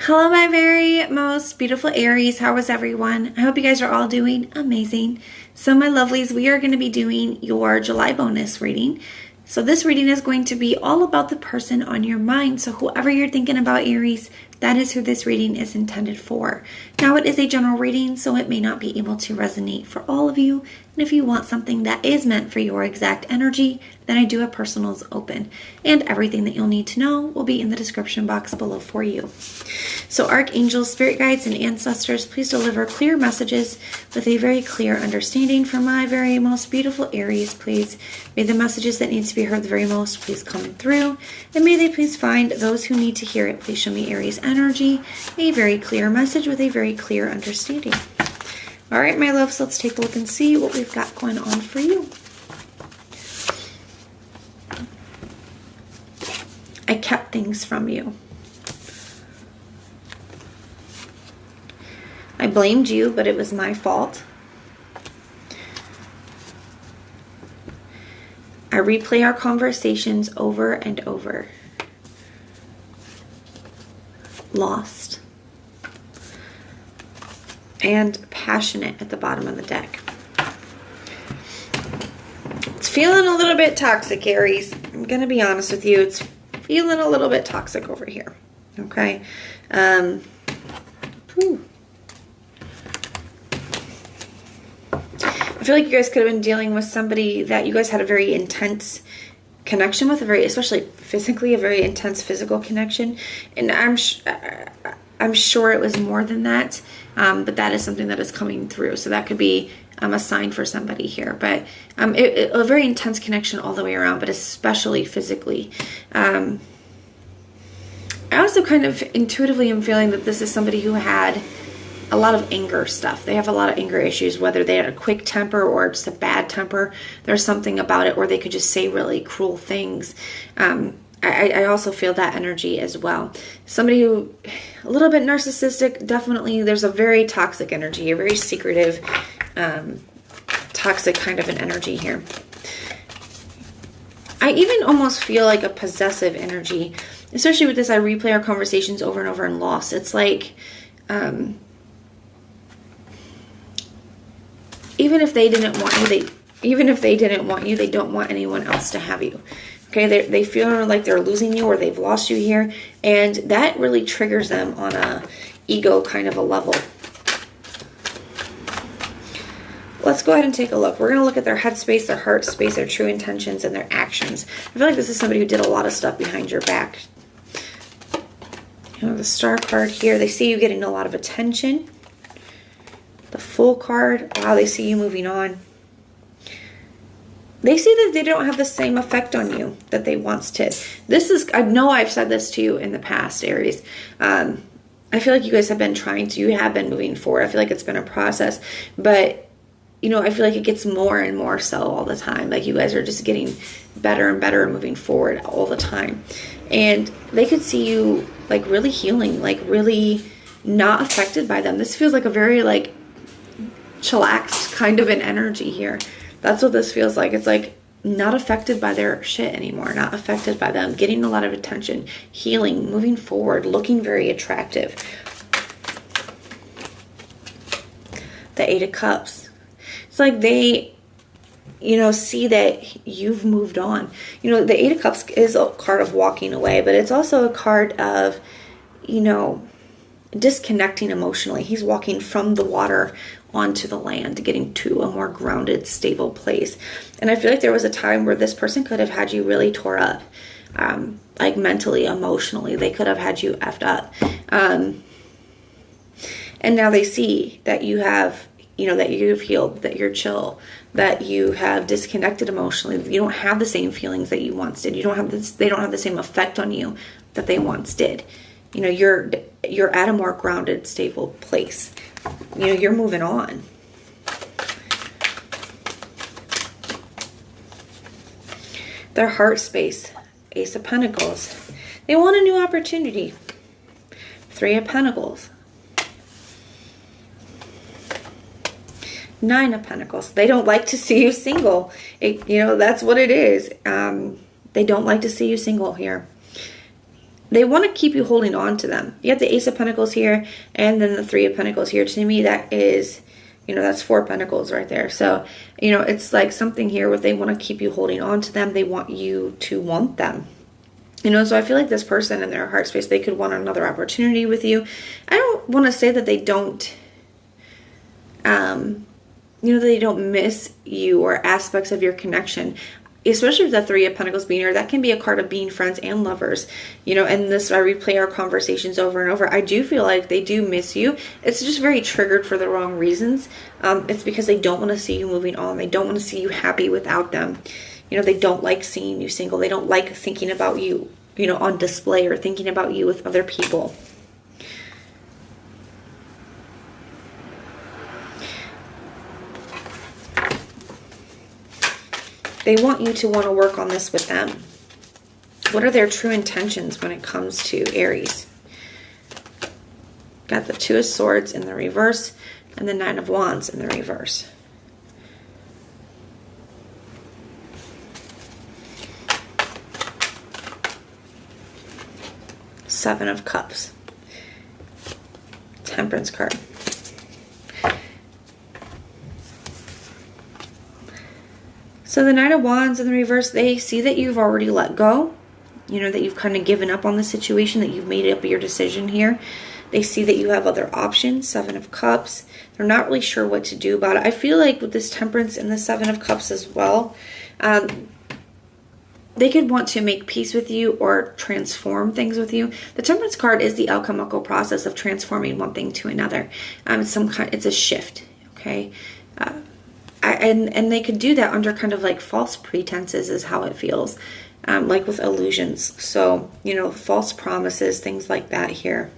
Hello, my very most beautiful Aries. How is everyone? I hope you guys are all doing amazing. So my lovelies, we are going to be doing your July bonus reading. So this reading is going to be all about the person on your mind. So whoever you're thinking about, Aries, that is who this reading is intended for. Now, it is a general reading, so it may not be able to resonate for all of you. And if you want something that is meant for your exact energy, then I do have personals open. And everything that you'll need to know will be in the description box below for you. So archangels, spirit guides, and ancestors, please deliver clear messages with a very clear understanding for my very most beautiful Aries, please. May the messages that need to be heard the very most please come through. And may they please find those who need to hear it. Please show me Aries energy, a very clear message with a very clear understanding. All right, my loves, let's take a look and see what we've got going on for you. I kept things from you. I blamed you, but it was my fault. I replay our conversations over and over. Lost. And passionate at the bottom of the deck. It's feeling a little bit toxic, Aries. I'm going to be honest with you. It's feeling a little bit toxic over here. Okay? I feel like you guys could have been dealing with somebody that you guys had a very intense connection with, especially physically, a very intense physical connection. And I'm sure it was more than that, but that is something that is coming through. So that could be a sign for somebody here. But a very intense connection all the way around, but especially physically. I also kind of intuitively am feeling that this is somebody who had a lot of anger stuff. They have a lot of anger issues, whether they had a quick temper or just a bad temper. There's something about it, or they could just say really cruel things. I also feel that energy as well. Somebody who, a little bit narcissistic, definitely. There's a very toxic energy, a very secretive, toxic kind of an energy here. I even almost feel like a possessive energy, especially with this. I replay our conversations over and over and lost. It's like, even if they didn't want you, they don't want anyone else to have you. Okay, they feel like they're losing you or they've lost you here, and that really triggers them on a ego kind of a level. Let's go ahead and take a look. We're going to look at their headspace, their heart space, their true intentions, and their actions. I feel like this is somebody who did a lot of stuff behind your back. You know, the Star card here, they see you getting a lot of attention. The Fool card, wow, they see you moving on. They see that they don't have the same effect on you that they once did. This is, I know I've said this to you in the past, Aries. I feel like you guys have been you have been moving forward. I feel like it's been a process, but you know, I feel like it gets more and more so all the time. Like you guys are just getting better and better and moving forward all the time. And they could see you like really healing, like really not affected by them. This feels like a very like chillaxed kind of an energy here. That's what this feels like. It's like not affected by their shit anymore, not affected by them, getting a lot of attention, healing, moving forward, looking very attractive. The Eight of Cups. It's like they, you know, see that you've moved on. You know, the Eight of Cups is a card of walking away, but it's also a card of, you know, disconnecting emotionally. He's walking from the water onto the land, getting to a more grounded, stable place. And I feel like there was a time where this person could have had you really tore up, like mentally, emotionally. They could have had you effed up. And now they see that you have, you know, that you've healed, that you're chill, that you have disconnected emotionally. You don't have the same feelings that you once did. You don't have this, they don't have the same effect on you that they once did. You know, you're at a more grounded, stable place. You know, you're moving on. Their heart space, Ace of Pentacles. They want a new opportunity. Three of Pentacles. Nine of Pentacles. They don't like to see you single. You know, that's what it is. They don't like to see you single here. they want to keep you holding on to them. You have the Ace of Pentacles here, and then the Three of Pentacles here. To me, that is, you know, that's 4 pentacles right there. So, you know, it's like something here where they want to keep you holding on to them. They want you to want them. You know, so I feel like this person in their heart space, they could want another opportunity with you. I don't want to say that they don't, you know, they don't miss you or aspects of your connection. Especially with the Three of Pentacles being here, that can be a card of being friends and lovers. You know, and this, I replay our conversations over and over. I do feel like they do miss you. It's just very triggered for the wrong reasons. It's because they don't want to see you moving on. They don't want to see you happy without them. You know, they don't like seeing you single. They don't like thinking about you, you know, on display or thinking about you with other people. They want you to want to work on this with them. What are their true intentions when it comes to Aries? Got the Two of Swords in the reverse and the Nine of Wands in the reverse. Seven of Cups. Temperance card. So the Knight of Wands in the reverse, they see that you've already let go. You know, that you've kind of given up on the situation, that you've made up your decision here. They see that you have other options. Seven of Cups. They're not really sure what to do about it. I feel like with this Temperance and the Seven of Cups as well, they could want to make peace with you or transform things with you. The Temperance card is the alchemical process of transforming one thing to another. It's a shift, okay? And they could do that under kind of like false pretenses is how it feels, like with illusions. So, you know, false promises, things like that here.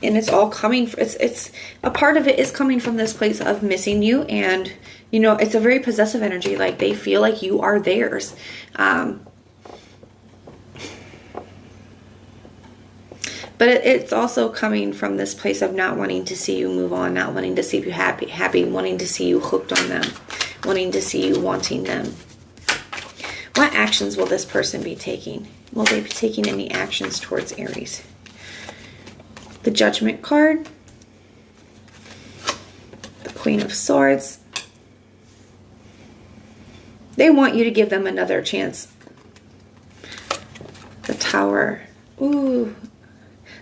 And it's all coming, it's a part of it is coming from this place of missing you. And, you know, it's a very possessive energy. Like they feel like you are theirs. But it's also coming from this place of not wanting to see you move on, not wanting to see you happy, wanting to see you hooked on them, wanting to see you wanting them. What actions will this person be taking? Will they be taking any actions towards Aries? The Judgment card. The Queen of Swords. They want you to give them another chance. The Tower. Ooh.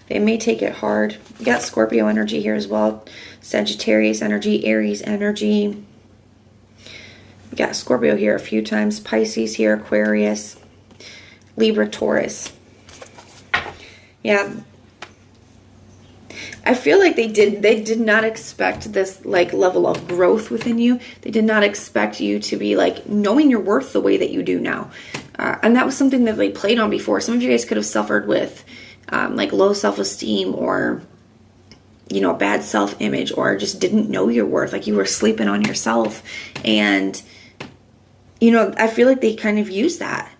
They may take it hard. You got Scorpio energy here as well. Sagittarius energy, Aries energy. We got Scorpio here a few times. Pisces here, Aquarius, Libra, Taurus. Yeah. I feel like they did not expect this like level of growth within you. They did not expect you to be like knowing your worth the way that you do now. And that was something that they played on before. Some of you guys could have suffered with like low self-esteem or, you know, bad self-image, or just didn't know your worth. Like you were sleeping on yourself. And, you know, I feel like they kind of use that.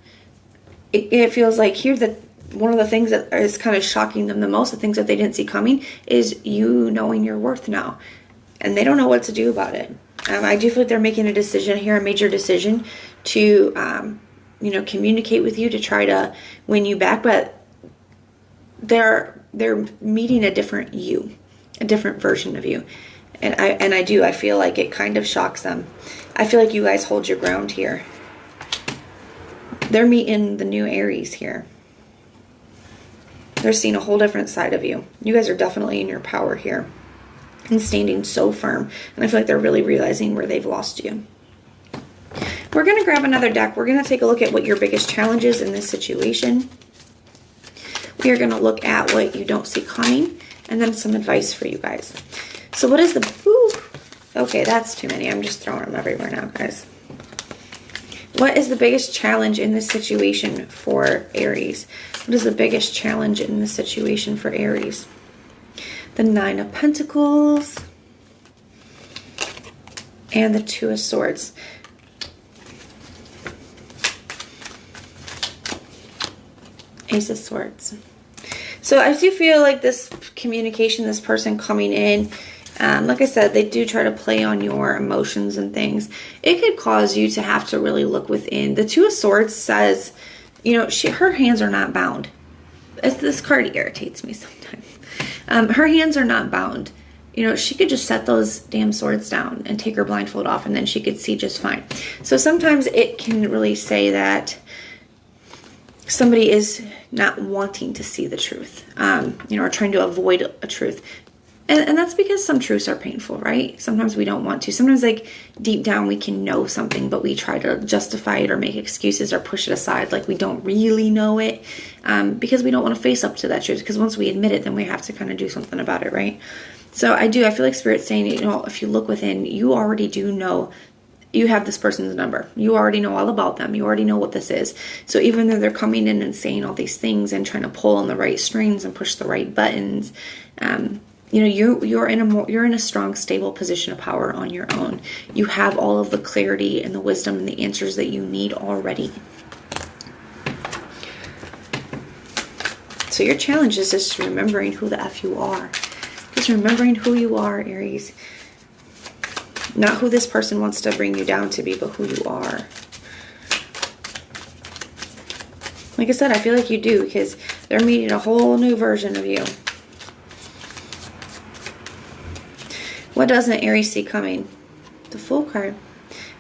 It feels like here that one of the things that is kind of shocking them the most, the things that they didn't see coming, is you knowing your worth now. And they don't know what to do about it. I do feel like they're making a decision here, a major decision to, you know, communicate with you to try to win you back. But they're meeting a different you, a different version of you. And I feel like it kind of shocks them. I feel like you guys hold your ground here. They're meeting the new Aries here. They're seeing a whole different side of you. You guys are definitely in your power here and standing so firm. And I feel like they're really realizing where they've lost you. We're going to grab another deck. We're going to take a look at what your biggest challenge is in this situation. We are going to look at what you don't see coming, and then some advice for you guys. So what is the... Ooh, okay, that's too many. I'm just throwing them everywhere now, guys. What is the biggest challenge in this situation for Aries? What is the biggest challenge in this situation for Aries? The Nine of Pentacles and the Two of Swords. Ace of Swords. So I do feel like this communication, this person coming in, like I said, they do try to play on your emotions and things. It could cause you to have to really look within. The Two of Swords says her hands are not bound. This card irritates me sometimes. Her hands are not bound. She could just set those damn swords down and take her blindfold off, and then she could see just fine. So sometimes it can really say that somebody is not wanting to see the truth, or trying to avoid a truth. And that's because some truths are painful, right? Sometimes we don't want to. Sometimes, like, deep down we can know something, but we try to justify it or make excuses or push it aside like we don't really know it, because we don't want to face up to that truth. Because once we admit it, then we have to kind of do something about it, right? So I feel like Spirit's saying, if you look within, you already do know you have this person's number. You already know all about them. You already know what this is. So even though they're coming in and saying all these things and trying to pull on the right strings and push the right buttons, you're in a strong, stable position of power on your own. You have all of the clarity and the wisdom and the answers that you need already. So your challenge is just remembering who the F you are. Just remembering who you are, Aries. Not who this person wants to bring you down to be, but who you are. Like I said, I feel like you do, because they're meeting a whole new version of you. What doesn't Aries see coming? The Fool card.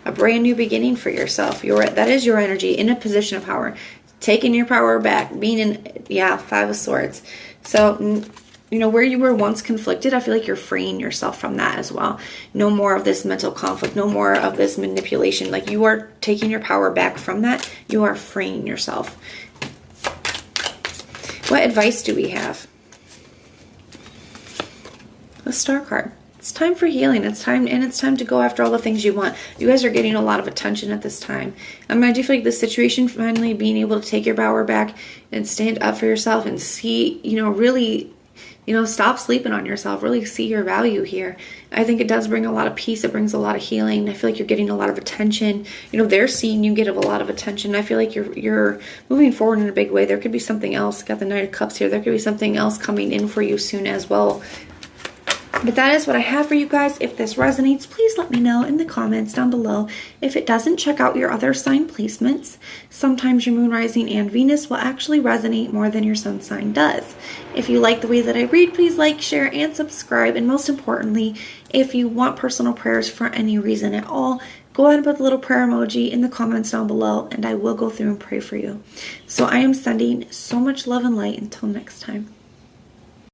A brand new beginning for yourself. That is your energy, in a position of power. Taking your power back. Being in, Five of Swords. So, where you were once conflicted, I feel like you're freeing yourself from that as well. No more of this mental conflict. No more of this manipulation. Like, you are taking your power back from that. You are freeing yourself. What advice do we have? The Star card. It's time for healing. It's time to go after all the things you want. You guys are getting a lot of attention at this time. I do feel like this situation, finally being able to take your power back and stand up for yourself and see, really, stop sleeping on yourself. Really see your value here. I think it does bring a lot of peace. It brings a lot of healing. I feel like you're getting a lot of attention. They're seeing you get a lot of attention. I feel like you're moving forward in a big way. There could be something else. Got the Knight of Cups here. There could be something else coming in for you soon as well. But that is what I have for you guys. If this resonates, please let me know in the comments down below. If it doesn't, check out your other sign placements. Sometimes your moon, rising, and Venus will actually resonate more than your sun sign does. If you like the way that I read, please like, share, and subscribe. And most importantly, if you want personal prayers for any reason at all, go ahead and put the little prayer emoji in the comments down below, and I will go through and pray for you. So I am sending so much love and light. Until next time.